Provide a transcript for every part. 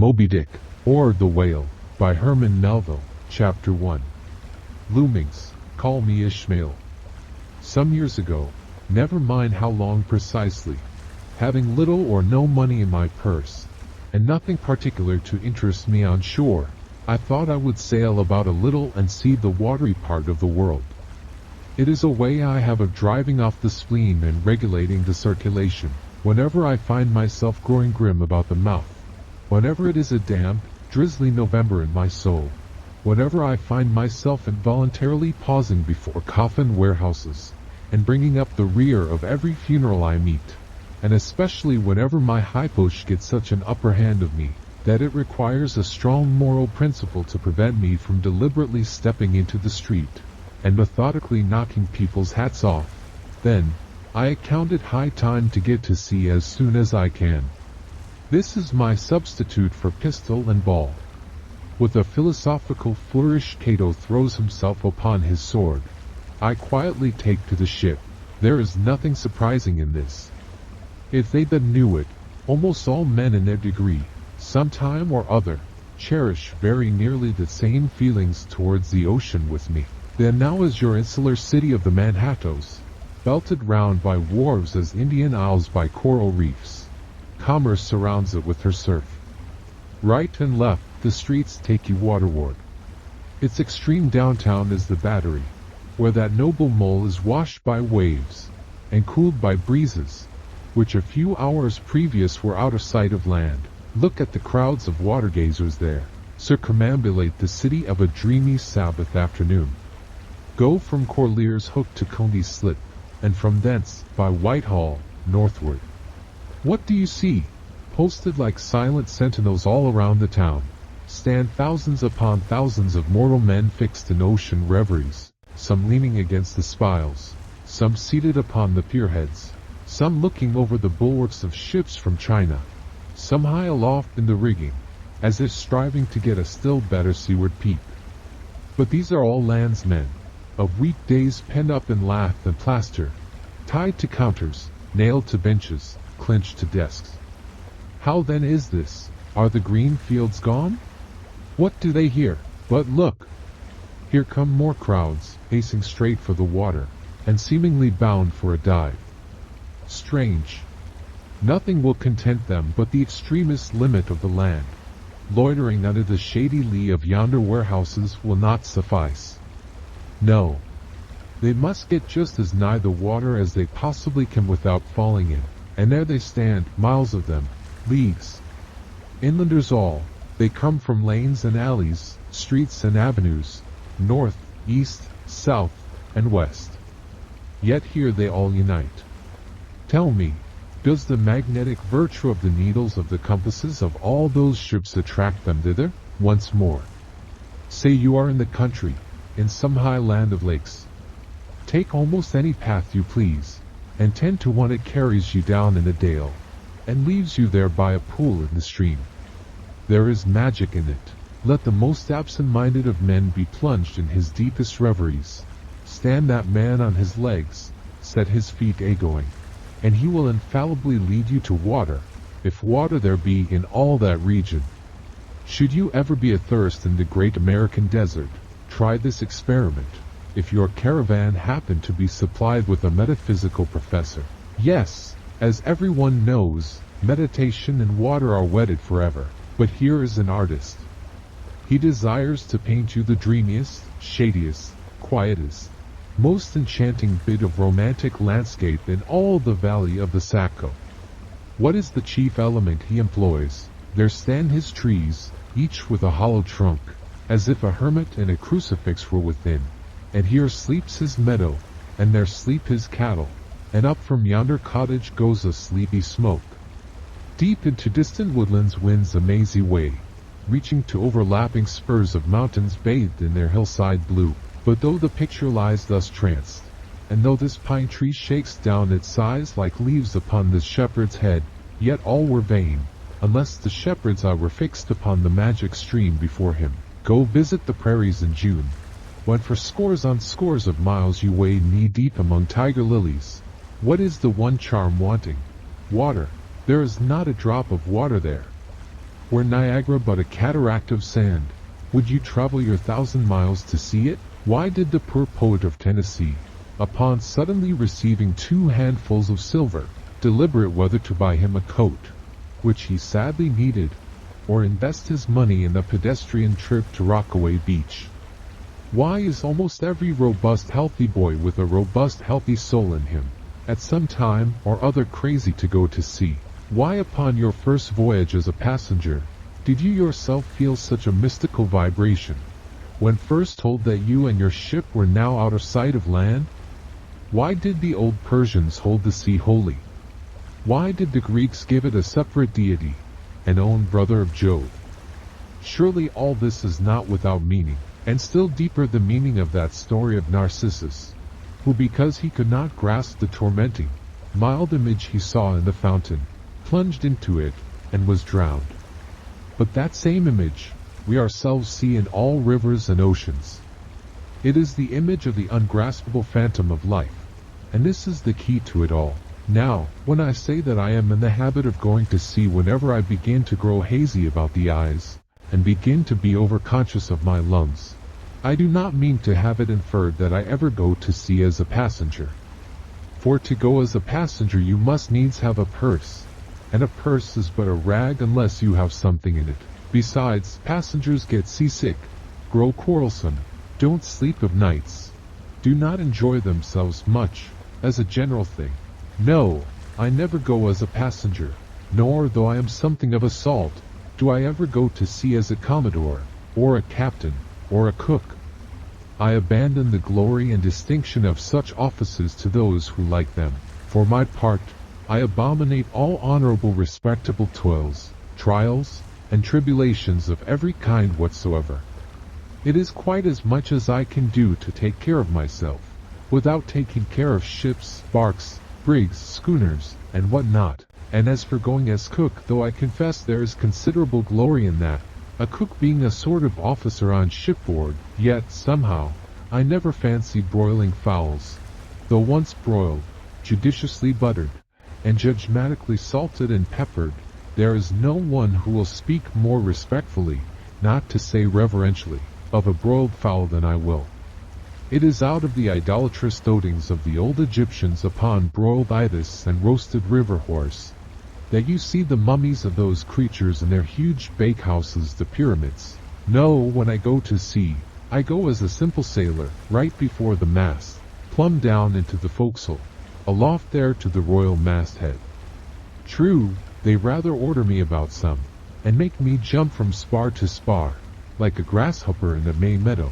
Moby Dick, or The Whale, by Herman Melville, Chapter 1. Loomings, call me Ishmael. Some years ago, never mind how long precisely, having little or no money in my purse, and nothing particular to interest me on shore, I thought I would sail about a little and see the watery part of the world. It is a way I have of driving off the spleen and regulating the circulation, whenever I find myself growing grim about the mouth, whenever it is a damp, drizzly November in my soul, whenever I find myself involuntarily pausing before coffin warehouses, and bringing up the rear of every funeral I meet, and especially whenever my hyposh gets such an upper hand of me, that it requires a strong moral principle to prevent me from deliberately stepping into the street, and methodically knocking people's hats off, then, I account it high time to get to sea as soon as I can. This is my substitute for pistol and ball. With a philosophical flourish Cato throws himself upon his sword. I quietly take to the ship. There is nothing surprising in this. If they that knew it, almost all men in their degree, some time or other, cherish very nearly the same feelings towards the ocean with me. Then now is your insular city of the Manhattoes, belted round by wharves as Indian isles by coral reefs. Commerce surrounds it with her surf. Right and left, the streets take you waterward. Its extreme downtown is the Battery, where that noble mole is washed by waves, and cooled by breezes, which a few hours previous were out of sight of land. Look at the crowds of water-gazers there, circumambulate the city of a dreamy Sabbath afternoon. Go from Corlear's Hook to Coney Slit, and from thence, by Whitehall, northward. What do you see? Posted like silent sentinels all around the town, stand thousands upon thousands of mortal men fixed in ocean reveries, some leaning against the spiles, some seated upon the pierheads, some looking over the bulwarks of ships from China, some high aloft in the rigging, as if striving to get a still better seaward peep. But these are all landsmen, of weekdays penned up in lath and plaster, tied to counters, nailed to benches, clinched to desks. How then is this? Are the green fields gone? What do they hear? But look! Here come more crowds, pacing straight for the water, and seemingly bound for a dive. Strange. Nothing will content them but the extremest limit of the land. Loitering under the shady lee of yonder warehouses will not suffice. No. They must get just as nigh the water as they possibly can without falling in, and there they stand, miles of them, leagues. Inlanders all, they come from lanes and alleys, streets and avenues, north, east, south, and west. Yet here they all unite. Tell me, does the magnetic virtue of the needles of the compasses of all those ships attract them thither? Once more. Say you are in the country, in some high land of lakes. Take almost any path you please, and 10 to 1 it carries you down in a dale, and leaves you there by a pool in the stream. There is magic in it. Let the most absent-minded of men be plunged in his deepest reveries. Stand that man on his legs, set his feet a-going, and he will infallibly lead you to water, if water there be in all that region. Should you ever be athirst in the great American desert, try this experiment, if your caravan happen to be supplied with a metaphysical professor. Yes, as everyone knows, meditation and water are wedded forever. But here is an artist. He desires to paint you the dreamiest, shadiest, quietest, most enchanting bit of romantic landscape in all the valley of the Saco. What is the chief element he employs? There stand his trees, each with a hollow trunk, as if a hermit and a crucifix were within. And here sleeps his meadow, and there sleep his cattle, and up from yonder cottage goes a sleepy smoke. Deep into distant woodlands winds a mazy way, reaching to overlapping spurs of mountains bathed in their hillside blue. But though the picture lies thus tranced, and though this pine tree shakes down its sighs like leaves upon this shepherd's head, yet all were vain, unless the shepherd's eye were fixed upon the magic stream before him. Go visit the prairies in June, when for scores on scores of miles you wade knee-deep among tiger lilies. What is the one charm wanting? Water. There is not a drop of water there. Were Niagara but a cataract of sand, would you travel your 1,000 miles to see it? Why did the poor poet of Tennessee, upon suddenly receiving 2 handfuls of silver, deliberate whether to buy him a coat, which he sadly needed, or invest his money in a pedestrian trip to Rockaway Beach? Why is almost every robust healthy boy with a robust healthy soul in him, at some time or other crazy to go to sea? Why upon your first voyage as a passenger, did you yourself feel such a mystical vibration, when first told that you and your ship were now out of sight of land? Why did the old Persians hold the sea holy? Why did the Greeks give it a separate deity, an own brother of Jove? Surely all this is not without meaning, and still deeper the meaning of that story of Narcissus, who because he could not grasp the tormenting, mild image he saw in the fountain, plunged into it, and was drowned. But that same image, we ourselves see in all rivers and oceans. It is the image of the ungraspable phantom of life, and this is the key to it all. Now, when I say that I am in the habit of going to sea whenever I begin to grow hazy about the eyes, and begin to be overconscious of my lungs, I do not mean to have it inferred that I ever go to sea as a passenger. For to go as a passenger you must needs have a purse, and a purse is but a rag unless you have something in it. Besides, passengers get seasick, grow quarrelsome, don't sleep of nights, do not enjoy themselves much, as a general thing. No, I never go as a passenger, nor, though I am something of a salt, do I ever go to sea as a commodore, or a captain, or a cook. I abandon the glory and distinction of such offices to those who like them. For my part, I abominate all honorable respectable toils, trials, and tribulations of every kind whatsoever. It is quite as much as I can do to take care of myself, without taking care of ships, barks, brigs, schooners, and what not. And as for going as cook, though I confess there is considerable glory in that, a cook being a sort of officer on shipboard, yet, somehow, I never fancied broiling fowls. Though once broiled, judiciously buttered, and judgmatically salted and peppered, there is no one who will speak more respectfully, not to say reverentially, of a broiled fowl than I will. It is out of the idolatrous doatings of the old Egyptians upon broiled ibis and roasted river horse, that you see the mummies of those creatures in their huge bakehouses, the pyramids. No, when I go to sea, I go as a simple sailor, right before the mast, plumb down into the forecastle, aloft there to the royal masthead. True, they rather order me about some, and make me jump from spar to spar, like a grasshopper in a May meadow.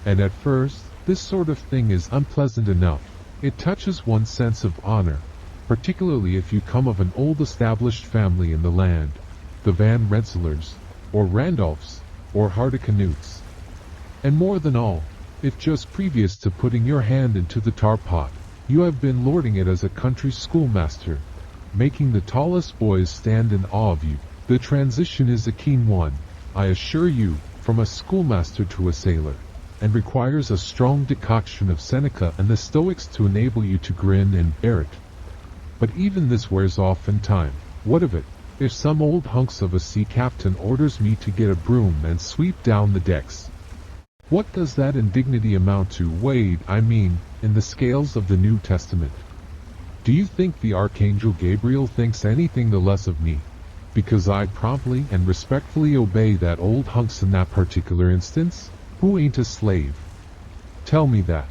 And at first, this sort of thing is unpleasant enough. It touches one's sense of honor, particularly if you come of an old established family in the land, the Van Rensselaers, or Randolphs, or Hardicanutes. And more than all, if just previous to putting your hand into the tar pot, you have been lording it as a country schoolmaster, making the tallest boys stand in awe of you. The transition is a keen one, I assure you, from a schoolmaster to a sailor, and requires a strong decoction of Seneca and the Stoics to enable you to grin and bear it. But even this wears off in time. What of it, if some old hunks of a sea captain orders me to get a broom and sweep down the decks? What does that indignity amount to, weighed, I mean, in the scales of the New Testament? Do you think the Archangel Gabriel thinks anything the less of me, because I promptly and respectfully obey that old hunks in that particular instance? Who ain't a slave? Tell me that.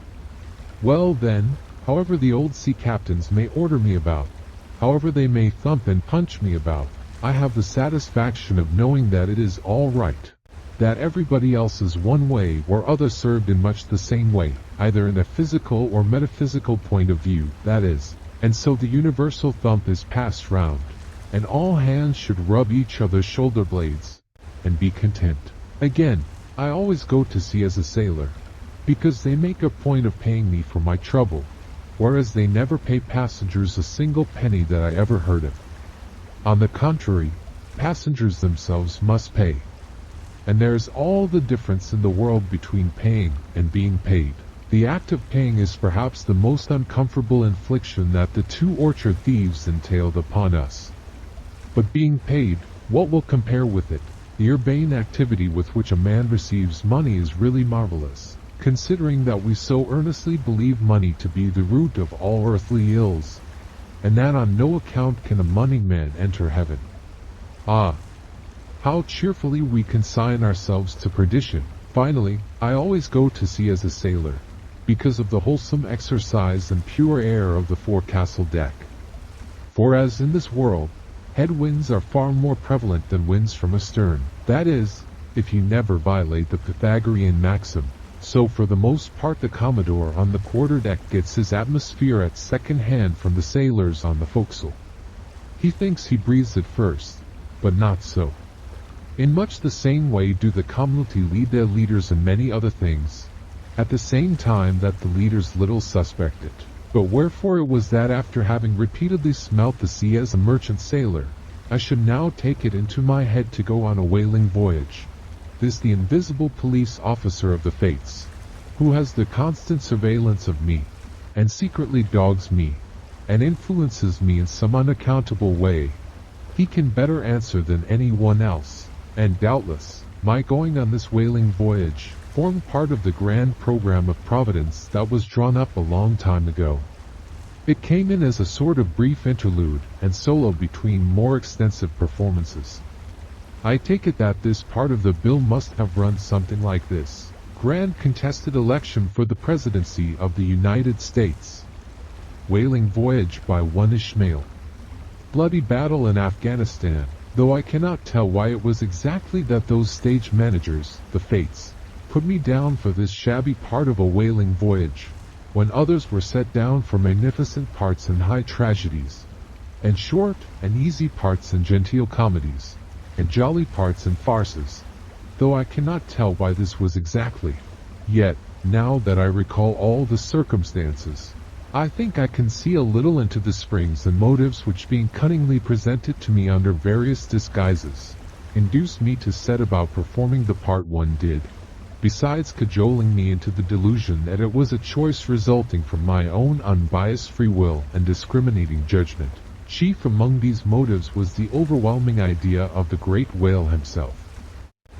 Well then, however the old sea captains may order me about, however they may thump and punch me about, I have the satisfaction of knowing that it is all right, that everybody else is one way or other served in much the same way, either in a physical or metaphysical point of view, that is, and so the universal thump is passed round, and all hands should rub each other's shoulder blades, and be content. Again, I always go to sea as a sailor, because they make a point of paying me for my trouble, whereas they never pay passengers a single penny that I ever heard of. On the contrary, passengers themselves must pay. And there is all the difference in the world between paying and being paid. The act of paying is perhaps the most uncomfortable infliction that the two orchard thieves entailed upon us. But being paid, What will compare with it? The urbane activity with which a man receives money is really marvelous, considering that we so earnestly believe money to be the root of all earthly ills, and that on no account can a money man enter heaven. Ah, how cheerfully we consign ourselves to perdition. Finally, I always go to sea as a sailor, because of the wholesome exercise and pure air of the forecastle deck. For as in this world, headwinds are far more prevalent than winds from astern, that is, if you never violate the Pythagorean maxim, so for the most part the Commodore on the quarter-deck gets his atmosphere at second hand from the sailors on the forecastle. He thinks he breathes it first, but not so. In much the same way do the community lead their leaders in many other things, at the same time that the leaders little suspect it. But wherefore it was that after having repeatedly smelt the sea as a merchant sailor, I should now take it into my head to go on a whaling voyage. This the invisible police officer of the fates, who has the constant surveillance of me, and secretly dogs me, and influences me in some unaccountable way. He can better answer than anyone else, and doubtless, my going on this whaling voyage formed part of the grand program of Providence that was drawn up a long time ago. It came in as a sort of brief interlude and solo between more extensive performances. I take it that this part of the bill must have run something like this: Grand contested election for the presidency of the United States. Whaling voyage by one Ishmael. Bloody battle in Afghanistan, though I cannot tell why it was exactly that those stage managers, the fates, put me down for this shabby part of a whaling voyage, when others were set down for magnificent parts in high tragedies, and short and easy parts in genteel comedies, and jolly parts in farces, though I cannot tell why this was exactly. Yet, now that I recall all the circumstances, I think I can see a little into the springs and motives which, being cunningly presented to me under various disguises, induced me to set about performing the part one did, besides cajoling me into the delusion that it was a choice resulting from my own unbiased free will and discriminating judgment. Chief among these motives was the overwhelming idea of the great whale himself.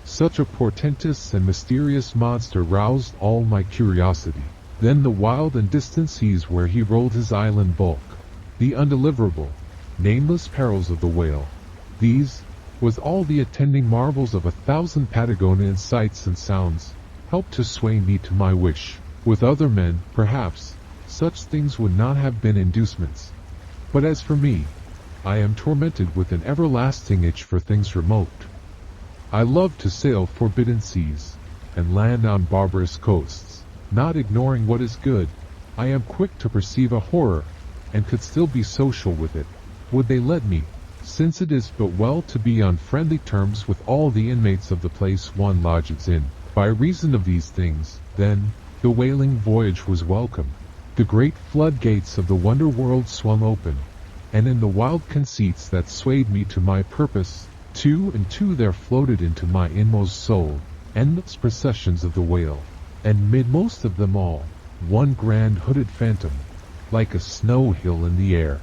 Such a portentous and mysterious monster roused all my curiosity. Then the wild and distant seas where he rolled his island bulk, the undeliverable, nameless perils of the whale. These, with all the attending marvels of 1,000 Patagonian sights and sounds, helped to sway me to my wish. With other men, perhaps, such things would not have been inducements. But as for me, I am tormented with an everlasting itch for things remote. I love to sail forbidden seas, and land on barbarous coasts. Not ignoring what is good, I am quick to perceive a horror, and could still be social with it, would they let me, since it is but well to be on friendly terms with all the inmates of the place one lodges in. By reason of these things, then, the whaling voyage was welcome. The great floodgates of the wonder world swung open, and in the wild conceits that swayed me to my purpose, two and two there floated into my inmost soul, endless processions of the whale, and mid most of them all, one grand hooded phantom, like a snow hill in the air.